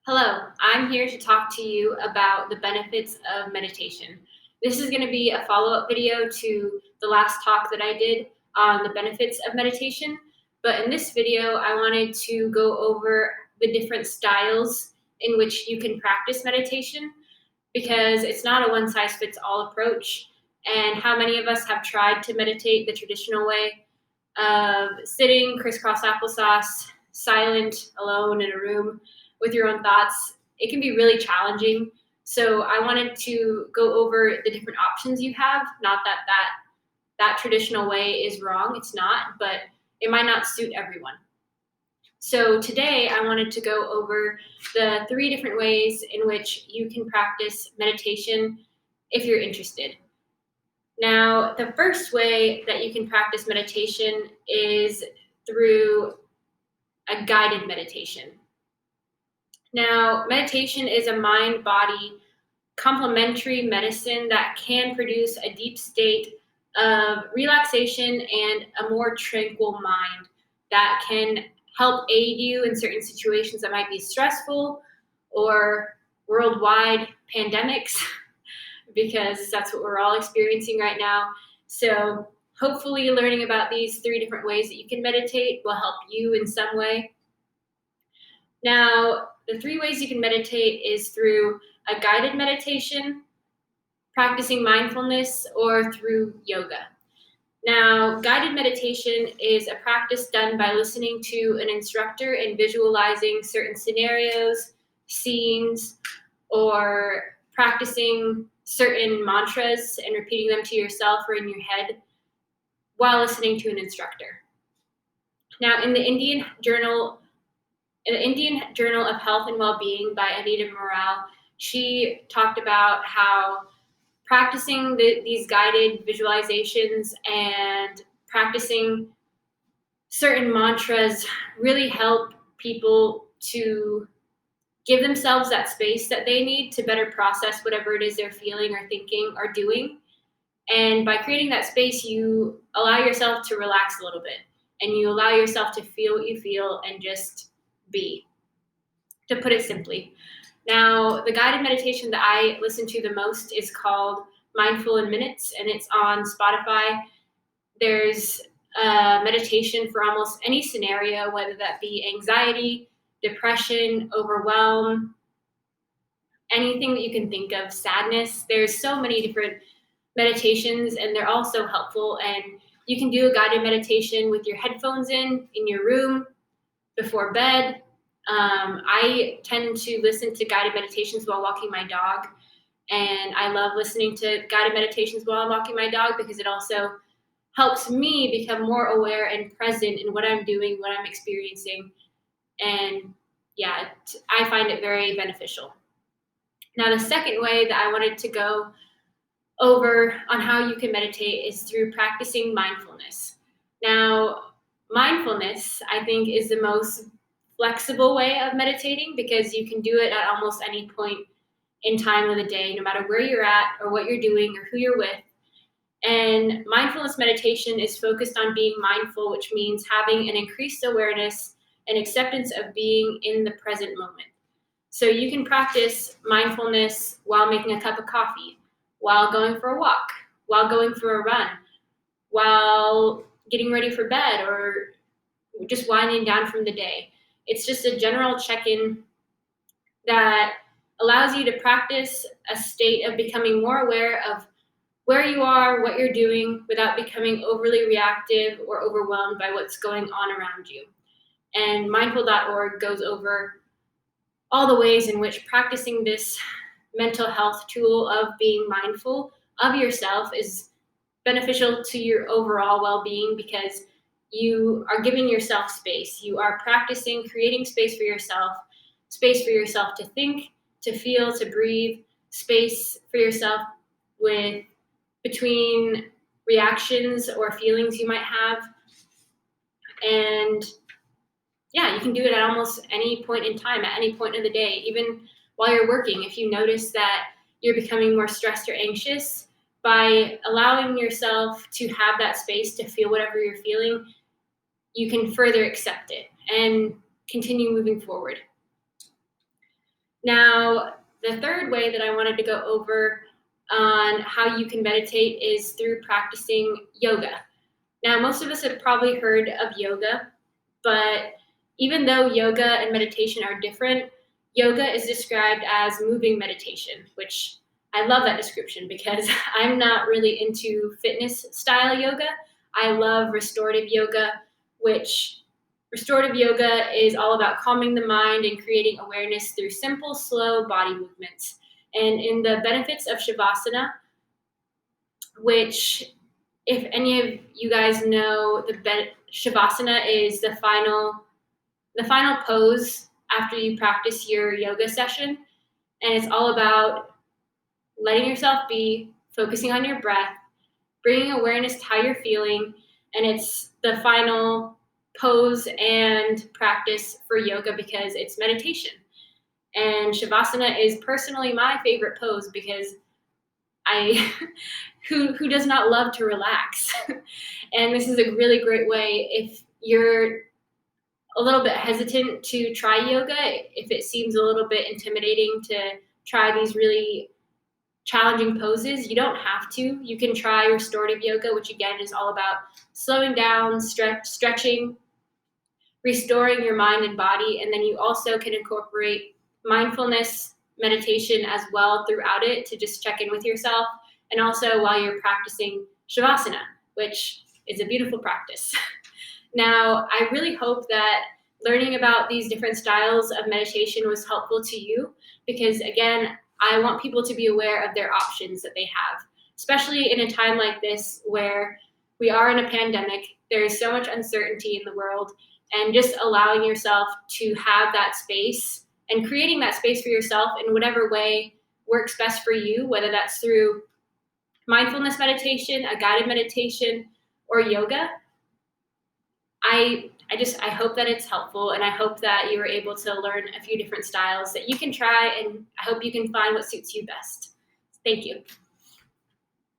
Hello, I'm here to talk to you about the benefits of meditation. This is going to be a follow up video to the last talk that I did on the benefits of meditation. But in this video, I wanted to go over the different styles in which you can practice meditation because it's not a one size fits all approach. And how many of us have tried to meditate the traditional way of sitting crisscross applesauce, silent, alone in a room with your own thoughts? It can be really challenging. So I wanted to go over the different options you have. Not that traditional way is wrong. It's not, but it might not suit everyone. So today I wanted to go over the 3 different ways in which you can practice meditation if you're interested. Now, the first way that you can practice meditation is through a guided meditation. Now, meditation is a mind-body complementary medicine that can produce a deep state of relaxation and a more tranquil mind that can help aid you in certain situations that might be stressful or worldwide pandemics, because that's what we're all experiencing right now. So hopefully learning about these 3 different ways that you can meditate will help you in some way. Now, the 3 ways you can meditate is through a guided meditation, practicing mindfulness, or through yoga. Now, guided meditation is a practice done by listening to an instructor and visualizing certain scenarios, scenes, or practicing certain mantras and repeating them to yourself or in your head while listening to an instructor. Now, in the Indian Journal of Health and Well-Being by Anita Morale, she talked about how practicing these guided visualizations and practicing certain mantras really help people to give themselves that space that they need to better process whatever it is they're feeling or thinking or doing. And by creating that space, you allow yourself to relax a little bit and you allow yourself to feel what you feel and just be, to put it simply. Now, the guided meditation that I listen to the most is called Mindful in Minutes, and it's on Spotify. There's meditation for almost any scenario, whether that be anxiety, depression, overwhelm, anything that you can think of, sadness. There's so many different meditations, and they're all so helpful. And you can do a guided meditation with your headphones in your room, before bed. I tend to listen to guided meditations while walking my dog, and I love listening to guided meditations while I'm walking my dog because it also helps me become more aware and present in what I'm doing, what I'm experiencing, and yeah, I find it very beneficial. Now, the second way that I wanted to go over on how you can meditate is through practicing mindfulness. Now, mindfulness, I think, is the most flexible way of meditating because you can do it at almost any point in time of the day, no matter where you're at or what you're doing or who you're with. And mindfulness meditation is focused on being mindful, which means having an increased awareness and acceptance of being in the present moment. So you can practice mindfulness while making a cup of coffee, while going for a walk, while going for a run, while getting ready for bed, or just winding down from the day. It's just a general check-in that allows you to practice a state of becoming more aware of where you are, what you're doing, without becoming overly reactive or overwhelmed by what's going on around you. And mindful.org goes over all the ways in which practicing this mental health tool of being mindful of yourself is beneficial to your overall well-being because you are giving yourself space. You are practicing creating space for yourself to think, to feel, to breathe, space for yourself with between reactions or feelings you might have. And yeah, you can do it at almost any point in time, at any point of the day, even while you're working. If you notice that you're becoming more stressed or anxious, by allowing yourself to have that space to feel whatever you're feeling, you can further accept it and continue moving forward. Now, the third way that I wanted to go over on how you can meditate is through practicing yoga. Now, most of us have probably heard of yoga, but even though yoga and meditation are different, yoga is described as moving meditation, which I love that description because I'm not really into fitness style yoga. I love restorative yoga, which restorative yoga is all about calming the mind and creating awareness through simple, slow body movements. And in the benefits of Shavasana, which if any of you guys know, Shavasana is the final pose after you practice your yoga session, and it's all about letting yourself be, focusing on your breath, bringing awareness to how you're feeling, and it's the final pose and practice for yoga because it's meditation. And Shavasana is personally my favorite pose because I who does not love to relax? And this is a really great way if you're a little bit hesitant to try yoga, if it seems a little bit intimidating to try these really challenging poses, you don't have to. You can try restorative yoga, which again is all about slowing down, stretching, restoring your mind and body. And then you also can incorporate mindfulness meditation as well throughout it to just check in with yourself. And also while you're practicing Shavasana, which is a beautiful practice. Now, I really hope that learning about these different styles of meditation was helpful to you because, again, I want people to be aware of their options that they have, especially in a time like this where we are in a pandemic. There is so much uncertainty in the world, and just allowing yourself to have that space and creating that space for yourself in whatever way works best for you, whether that's through mindfulness meditation, a guided meditation, or yoga. I hope that it's helpful, and I hope that you were able to learn a few different styles that you can try, and I hope you can find what suits you best. Thank you.